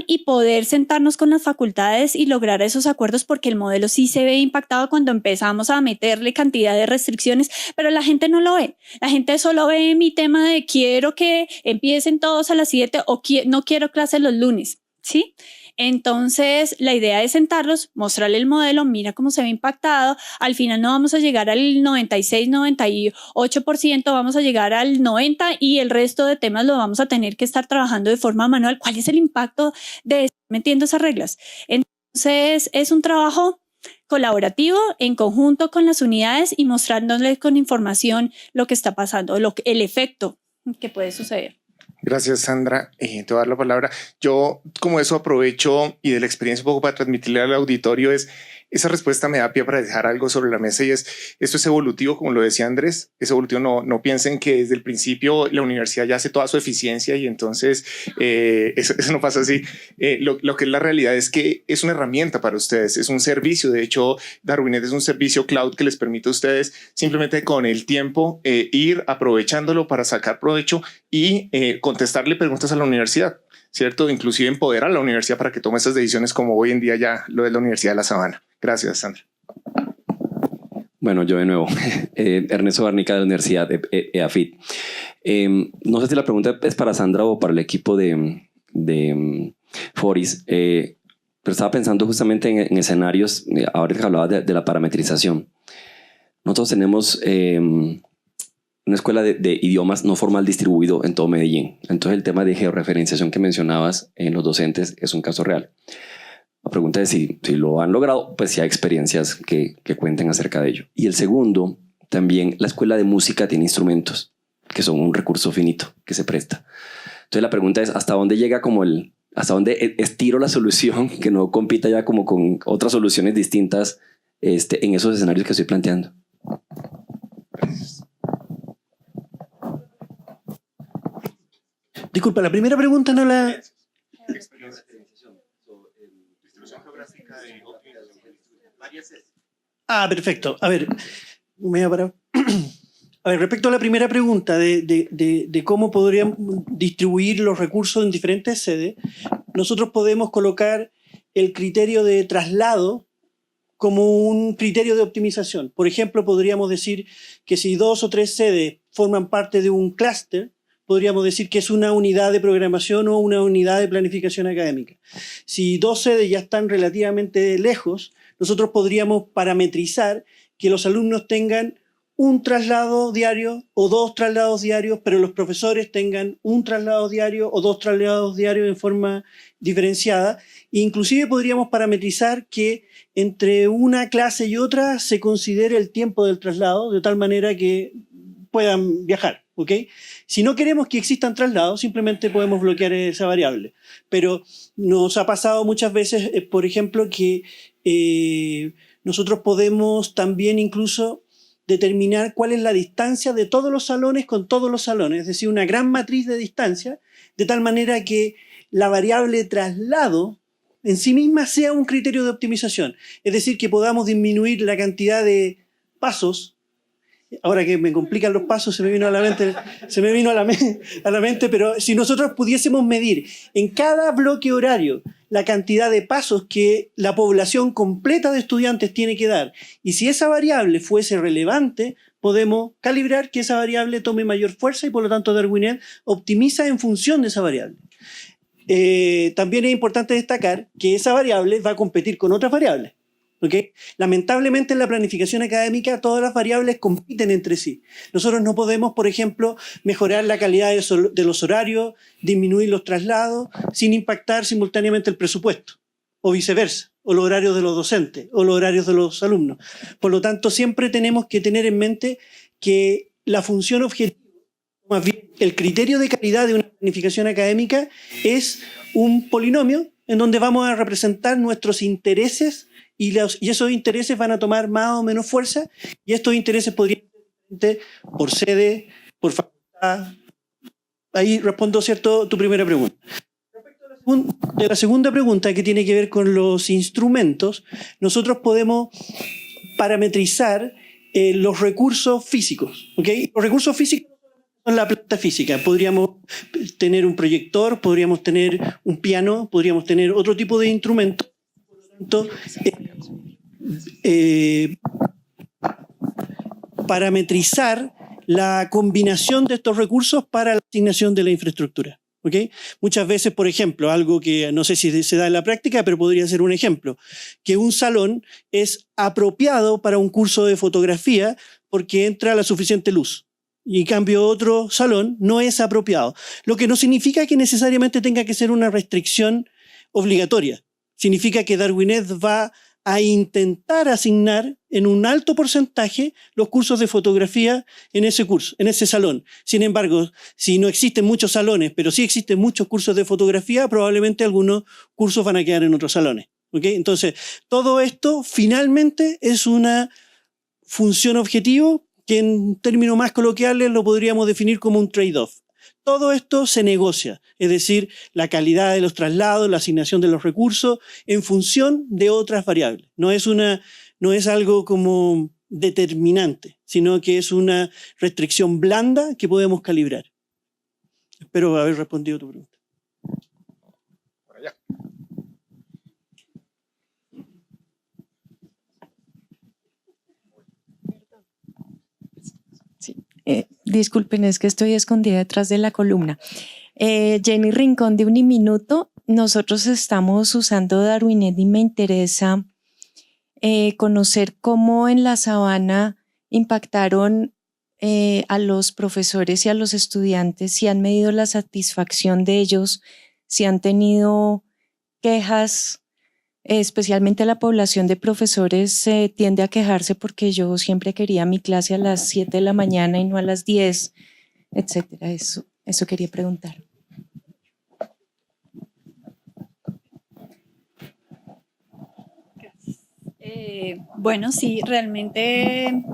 y poder sentarnos con las facultades y lograr esos acuerdos, porque el modelo sí se ve impactado cuando empezamos a meterle cantidad de restricciones, pero la gente no lo ve. La gente solo ve mi tema de quiero que empiecen todos a las 7 o no quiero clases los lunes, ¿sí? Entonces, la idea es sentarlos, mostrarle el modelo, mira cómo se ve impactado. Al final no vamos a llegar al 96, 98%, vamos a llegar al 90% y el resto de temas lo vamos a tener que estar trabajando de forma manual. ¿Cuál es el impacto de estar metiendo esas reglas? Entonces, es un trabajo colaborativo en conjunto con las unidades y mostrándoles con información lo que está pasando, el efecto que puede suceder. Gracias, Sandra. Te voy a dar la palabra. Yo, como eso, aprovecho y de la experiencia un poco para transmitirle al auditorio esa respuesta me da pie para dejar algo sobre la mesa y esto es evolutivo, como lo decía Andrés. Es evolutivo, no piensen que desde el principio la universidad ya hace toda su eficiencia y entonces eso no pasa así. Lo que es la realidad es que es una herramienta para ustedes, es un servicio. De hecho, Darwinet es un servicio cloud que les permite a ustedes simplemente con el tiempo ir aprovechándolo para sacar provecho y contestarle preguntas a la universidad, ¿cierto? Inclusive empoderar a la universidad para que tome esas decisiones como hoy en día ya lo es la Universidad de La Sabana. Gracias, Sandra. Bueno, yo de nuevo, Ernesto Barnica de la Universidad EAFIT. No sé si la pregunta es para Sandra o para el equipo de Foris, pero estaba pensando justamente en escenarios, ahora que hablaba de la parametrización. Nosotros tenemos una escuela de idiomas no formal distribuido en todo Medellín. Entonces el tema de georreferenciación que mencionabas en los docentes es un caso real. La pregunta es si lo han logrado, pues si hay experiencias que cuenten acerca de ello. Y el segundo, también la escuela de música tiene instrumentos que son un recurso finito que se presta. Entonces la pregunta es hasta dónde llega como hasta dónde estiro la solución que no compita ya como con otras soluciones distintas en esos escenarios que estoy planteando. Disculpa, la primera pregunta no la... Ah, perfecto. A ver, me voy a parar. A ver, respecto a la primera pregunta de cómo podríamos distribuir los recursos en diferentes sedes, nosotros podemos colocar el criterio de traslado como un criterio de optimización. Por ejemplo, podríamos decir que si 2 o 3 sedes forman parte de un clúster, podríamos decir que es una unidad de programación o una unidad de planificación académica. Si 2 sedes ya están relativamente lejos, nosotros podríamos parametrizar que los alumnos tengan un traslado diario o 2 traslados diarios, pero los profesores tengan un traslado diario o 2 traslados diarios en forma diferenciada. Inclusive podríamos parametrizar que entre una clase y otra se considere el tiempo del traslado de tal manera que puedan viajar, ¿ok? Si no queremos que existan traslados, simplemente podemos bloquear esa variable. Pero nos ha pasado muchas veces, por ejemplo, que nosotros podemos también incluso determinar cuál es la distancia de todos los salones con todos los salones, es decir, una gran matriz de distancia, de tal manera que la variable traslado en sí misma sea un criterio de optimización. Es decir, que podamos disminuir la cantidad de pasos. Ahora que me complican los pasos, se me vino a la mente, pero si nosotros pudiésemos medir en cada bloque horario la cantidad de pasos que la población completa de estudiantes tiene que dar, y si esa variable fuese relevante, podemos calibrar que esa variable tome mayor fuerza y por lo tanto Darwinet optimiza en función de esa variable. También es importante destacar que esa variable va a competir con otras variables. ¿Okay? Lamentablemente en la planificación académica todas las variables compiten entre sí. Nosotros no podemos, por ejemplo, mejorar la calidad de los horarios, disminuir los traslados, sin impactar simultáneamente el presupuesto, o viceversa, o los horarios de los docentes, o los horarios de los alumnos. Por lo tanto, siempre tenemos que tener en mente que la función objetiva, más bien el criterio de calidad de una planificación académica, es un polinomio en donde vamos a representar nuestros intereses y esos intereses van a tomar más o menos fuerza, y estos intereses podrían ser por sede, por facultad. Ahí respondo, ¿cierto?, tu primera pregunta. Respecto de la segunda pregunta, que tiene que ver con los instrumentos, nosotros podemos parametrizar los recursos físicos. ¿Okay? Los recursos físicos son la planta física. Podríamos tener un proyector, podríamos tener un piano, podríamos tener otro tipo de instrumentos. Parametrizar la combinación de estos recursos para la asignación de la infraestructura. ¿Okay? Muchas veces, por ejemplo, algo que no sé si se da en la práctica, pero podría ser un ejemplo, que un salón es apropiado para un curso de fotografía porque entra la suficiente luz. Y en cambio otro salón no es apropiado. Lo que no significa que necesariamente tenga que ser una restricción obligatoria. Significa que Darwinet va a intentar asignar en un alto porcentaje los cursos de fotografía en ese curso, en ese salón. Sin embargo, si no existen muchos salones, pero sí existen muchos cursos de fotografía, probablemente algunos cursos van a quedar en otros salones. ¿Okay? Entonces, todo esto finalmente es una función objetivo que en términos más coloquiales lo podríamos definir como un trade-off. Todo esto se negocia, es decir, la calidad de los traslados, la asignación de los recursos en función de otras variables. No es algo como determinante, sino que es una restricción blanda que podemos calibrar. Espero haber respondido a tu pregunta. Por allá. Disculpen, es que estoy escondida detrás de la columna. Jenny Rincón de Uniminuto, nosotros estamos usando Darwinet y me interesa conocer cómo en la Sabana impactaron a los profesores y a los estudiantes, si han medido la satisfacción de ellos, si han tenido quejas especialmente la población de profesores tiende a quejarse porque yo siempre quería mi clase a las 7 de la mañana y no a las 10, etcétera. Eso quería preguntar. Bueno, sí, realmente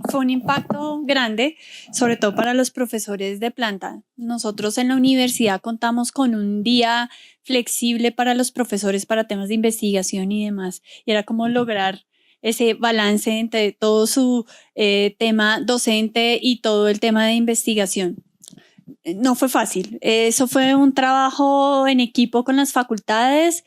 fue un impacto grande, sobre todo para los profesores de planta. Nosotros en la universidad contamos con un día flexible para los profesores para temas de investigación y demás. Y era como lograr ese balance entre todo su tema docente y todo el tema de investigación. No fue fácil. Eso fue un trabajo en equipo con las facultades,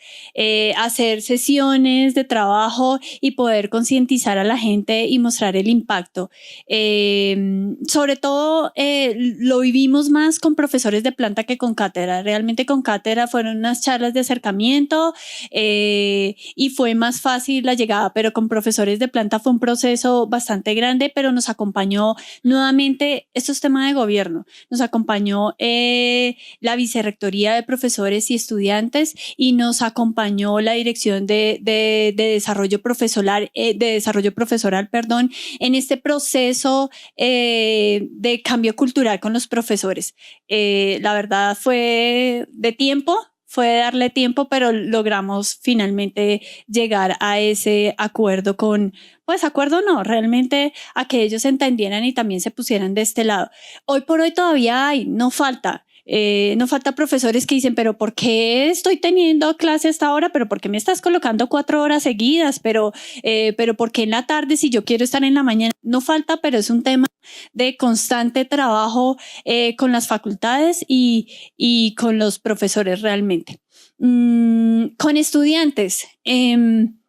hacer sesiones de trabajo y poder concientizar a la gente y mostrar el impacto. Sobre todo lo vivimos más con profesores de planta que con cátedra. Realmente con cátedra fueron unas charlas de acercamiento y fue más fácil la llegada, pero con profesores de planta fue un proceso bastante grande, pero nos acompañó nuevamente, esto es tema de gobierno, nos acompañó la Vicerrectoría de Profesores y Estudiantes y nos acompañó la Dirección de Desarrollo Profesoral, en este proceso de cambio cultural con los profesores. La verdad fue de tiempo, fue darle tiempo, pero logramos finalmente llegar a ese acuerdo acuerdo no, realmente a que ellos entendieran y también se pusieran de este lado. Hoy por hoy todavía no falta profesores que dicen, pero ¿por qué estoy teniendo clase hasta ahora? ¿Pero por qué me estás colocando 4 horas seguidas? ¿Pero por qué en la tarde si yo quiero estar en la mañana? No falta, pero es un tema de constante trabajo con las facultades y con los profesores realmente. Con estudiantes,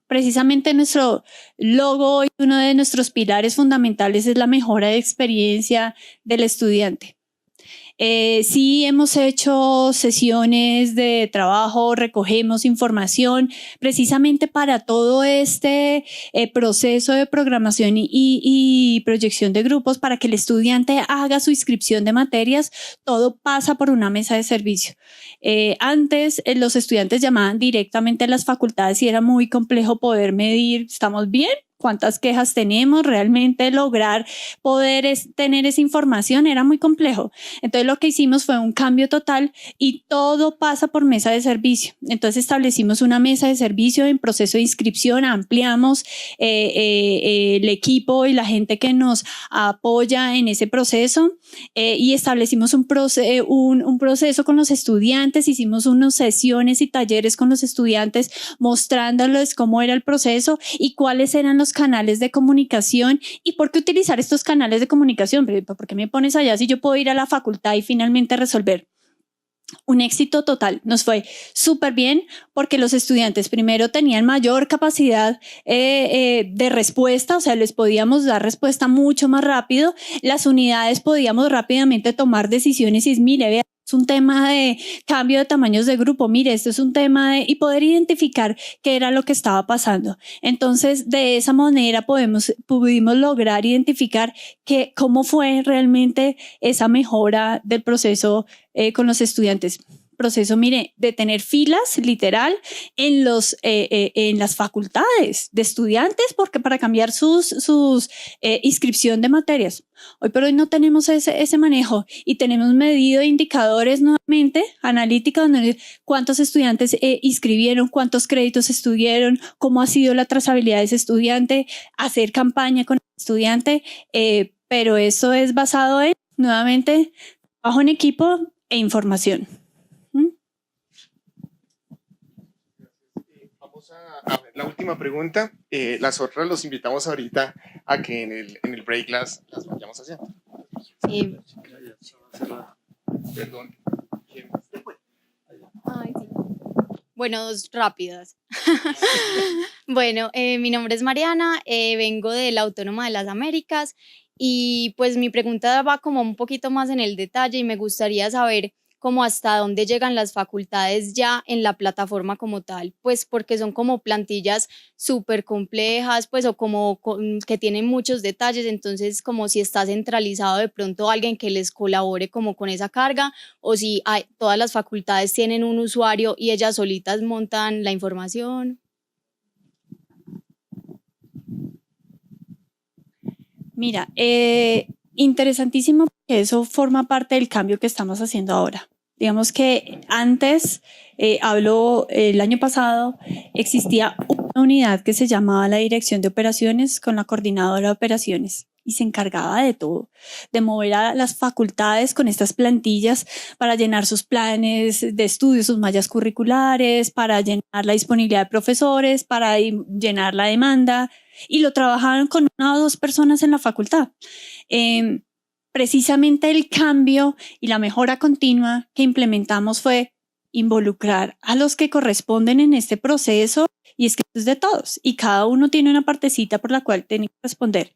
precisamente nuestro logo y uno de nuestros pilares fundamentales es la mejora de experiencia del estudiante. Sí hemos hecho sesiones de trabajo, recogemos información precisamente para todo este proceso de programación y proyección de grupos para que el estudiante haga su inscripción de materias. Todo pasa por una mesa de servicio. Antes los estudiantes llamaban directamente a las facultades y era muy complejo poder medir, ¿estamos bien? ¿Cuántas quejas tenemos? Realmente lograr poder tener esa información era muy complejo. Entonces lo que hicimos fue un cambio total y todo pasa por mesa de servicio. Entonces establecimos una mesa de servicio en proceso de inscripción, ampliamos el equipo y la gente que nos apoya en ese proceso y establecimos un proceso con los estudiantes, hicimos unas sesiones y talleres con los estudiantes mostrándoles cómo era el proceso y cuáles eran los canales de comunicación y por qué utilizar estos canales de comunicación. ¿Por qué me pones allá si yo puedo ir a la facultad y finalmente resolver? Un éxito total, nos fue súper bien porque los estudiantes primero tenían mayor capacidad de respuesta, o sea, les podíamos dar respuesta mucho más rápido, las unidades podíamos rápidamente tomar decisiones y mire, vea, es un tema de cambio de tamaños de grupo, mire, esto es un tema y poder identificar qué era lo que estaba pasando. Entonces, de esa manera pudimos lograr identificar cómo fue realmente esa mejora del proceso con los estudiantes. Proceso, mire, de tener filas literal en las facultades de estudiantes porque para cambiar sus inscripción de materias. Hoy por hoy no tenemos ese manejo y tenemos medido indicadores nuevamente, analítica, cuántos estudiantes inscribieron, cuántos créditos estudiaron, cómo ha sido la trazabilidad de ese estudiante, hacer campaña con el estudiante, pero eso es basado en, nuevamente, trabajo en equipo e información. A ver, la última pregunta, las otras los invitamos ahorita a que en el break las vayamos haciendo. Perdón. Ay, sí. Bueno, dos rápidas. Bueno, mi nombre es Mariana, vengo de la Autónoma de las Américas y pues mi pregunta va como un poquito más en el detalle y me gustaría saber como hasta dónde llegan las facultades ya en la plataforma como tal, pues porque son como plantillas súper complejas, pues o como que tienen muchos detalles, entonces como si está centralizado de pronto alguien que les colabore como con esa carga o si todas las facultades tienen un usuario y ellas solitas montan la información. Mira, interesantísimo porque eso forma parte del cambio que estamos haciendo ahora. Digamos que antes, hablo el año pasado, existía una unidad que se llamaba la Dirección de Operaciones con la Coordinadora de Operaciones y se encargaba de todo, de mover a las facultades con estas plantillas para llenar sus planes de estudio, sus mallas curriculares, para llenar la disponibilidad de profesores, para llenar la demanda, y lo trabajaban con 1 o 2 personas en la facultad. Precisamente el cambio y la mejora continua que implementamos fue involucrar a los que corresponden en este proceso, y es que es de todos y cada uno tiene una partecita por la cual tiene que responder,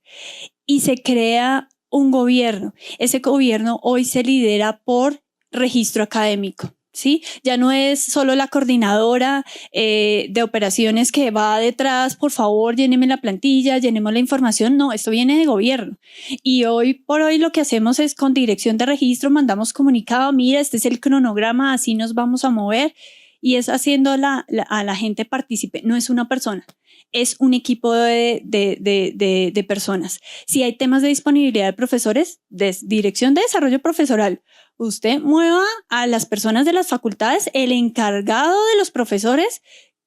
y se crea un gobierno. Ese gobierno hoy se lidera por registro académico, ¿sí? Ya no es solo la coordinadora de operaciones que va detrás, por favor, lléneme la plantilla, llenemos la información. No, esto viene de gobierno. Y hoy por hoy lo que hacemos es con dirección de registro, mandamos comunicado, mira, este es el cronograma, así nos vamos a mover, y es haciendo a la gente partícipe. No es una persona, es un equipo de personas. Si hay temas de disponibilidad de profesores, de dirección de desarrollo profesoral, usted mueva a las personas de las facultades, el encargado de los profesores,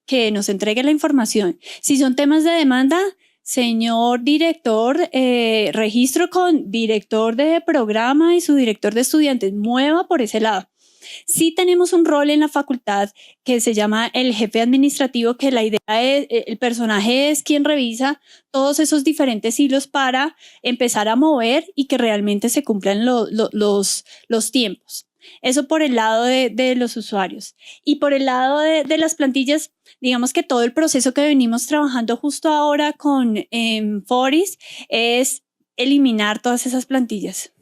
que nos entregue la información. Si son temas de demanda, señor director, registro con director de programa y su director de estudiantes, mueva por ese lado. Sí tenemos un rol en la facultad que se llama el jefe administrativo, que la idea es, el personaje es quien revisa todos esos diferentes hilos para empezar a mover y que realmente se cumplan los tiempos. Eso por el lado de los usuarios. Y por el lado de las plantillas, digamos que todo el proceso que venimos trabajando justo ahora con Foris es eliminar todas esas plantillas,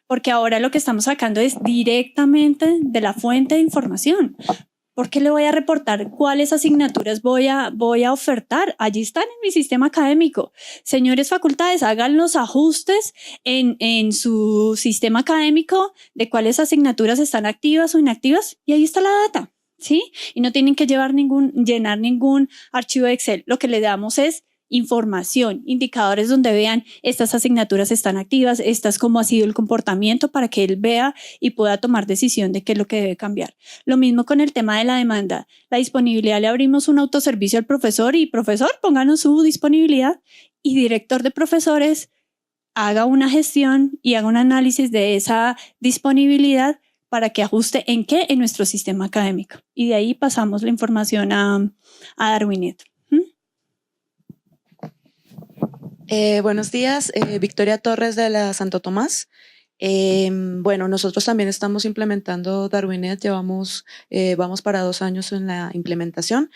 porque ahora lo que estamos sacando es directamente de la fuente de información. ¿Por qué le voy a reportar cuáles asignaturas voy a ofertar? Allí están en mi sistema académico. Señores facultades, hagan los ajustes en su sistema académico de cuáles asignaturas están activas o inactivas, y ahí está la data, ¿sí? Y no tienen que llenar ningún archivo de Excel. Lo que le damos es información, indicadores donde vean estas asignaturas están activas, estas cómo ha sido el comportamiento, para que él vea y pueda tomar decisión de qué es lo que debe cambiar. Lo mismo con el tema de la demanda. La disponibilidad, le abrimos un autoservicio al profesor y profesor, pónganos su disponibilidad, y director de profesores haga una gestión y haga un análisis de esa disponibilidad para que ajuste en qué, en nuestro sistema académico. Y de ahí pasamos la información a Darwinet. Buenos días, Victoria Torres de la Santo Tomás. Bueno, nosotros también estamos implementando Darwinet, vamos para 2 años en la implementación.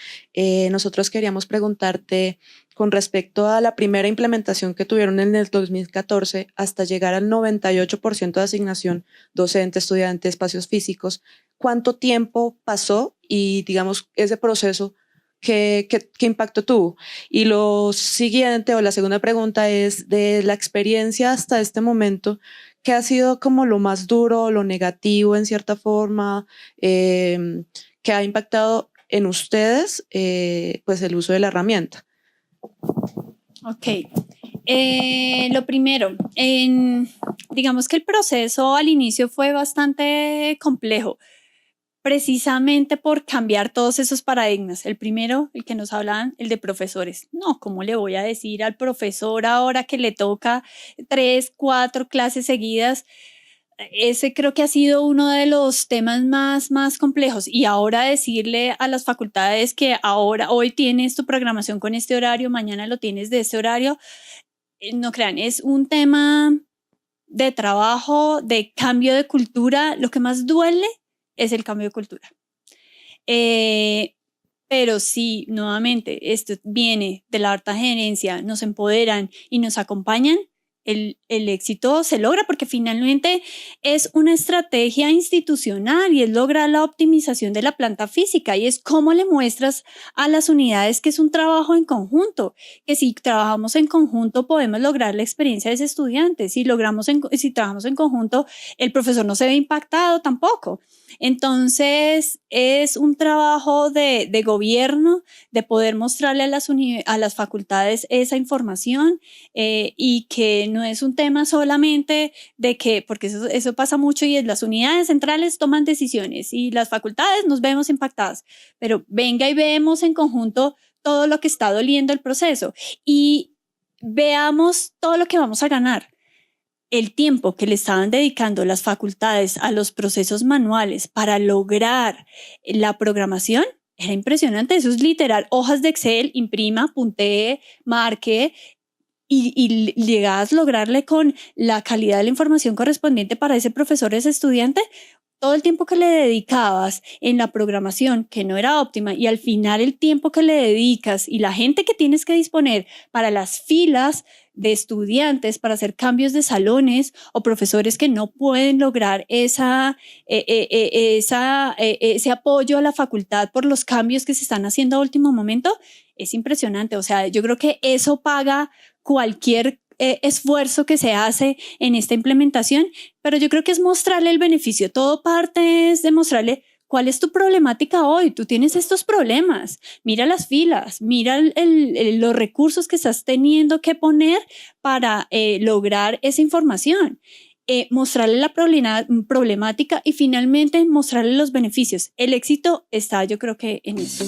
Nosotros queríamos preguntarte con respecto a la primera implementación que tuvieron en el 2014 hasta llegar al 98% de asignación docente, estudiante, espacios físicos, ¿cuánto tiempo pasó? Y digamos, ese proceso, ¿qué impacto tuvo? Y lo siguiente, o la segunda pregunta, es de la experiencia hasta este momento, ¿qué ha sido como lo más duro, lo negativo en cierta forma, que ha impactado en ustedes pues el uso de la herramienta? Ok. Lo primero, digamos que el proceso al inicio fue bastante complejo, precisamente por cambiar todos esos paradigmas. El primero, el que nos hablaban, el de profesores. No, ¿cómo le voy a decir al profesor ahora que le toca 3, 4 clases seguidas? Ese creo que ha sido uno de los temas más complejos. Y ahora decirle a las facultades que hoy tienes tu programación con este horario, mañana lo tienes de este horario, no crean, es un tema de trabajo, de cambio de cultura. Lo que más duele es el cambio de cultura. Pero sí, nuevamente, esto viene de la alta gerencia, nos empoderan y nos acompañan, el éxito se logra, porque finalmente es una estrategia institucional y es lograr la optimización de la planta física, y es cómo le muestras a las unidades que es un trabajo en conjunto, que si trabajamos en conjunto podemos lograr la experiencia de ese estudiante. Si trabajamos en conjunto, el profesor no se ve impactado tampoco. Entonces es un trabajo de gobierno, de poder mostrarle a las facultades esa información, y que no es un tema solamente de que, porque eso pasa mucho y las unidades centrales toman decisiones y las facultades nos vemos impactadas, pero venga y vemos en conjunto todo lo que está doliendo el proceso y veamos todo lo que vamos a ganar. El tiempo que le estaban dedicando las facultades a los procesos manuales para lograr la programación era impresionante. Eso es literal, hojas de Excel, imprima, puntee, marque y llegas a lograrle con la calidad de la información correspondiente para ese profesor, ese estudiante, todo el tiempo que le dedicabas en la programación, que no era óptima, y al final el tiempo que le dedicas y la gente que tienes que disponer para las filas de estudiantes, para hacer cambios de salones o profesores que no pueden lograr ese apoyo a la facultad por los cambios que se están haciendo a último momento, es impresionante. O sea, yo creo que eso paga cualquier esfuerzo que se hace en esta implementación, pero yo creo que es mostrarle el beneficio. Todo parte es de mostrarle cuál es tu problemática hoy. Tú tienes estos problemas. Mira las filas, mira los recursos que estás teniendo que poner para lograr esa información. Mostrarle la problemática y finalmente mostrarle los beneficios. El éxito está, yo creo que en eso.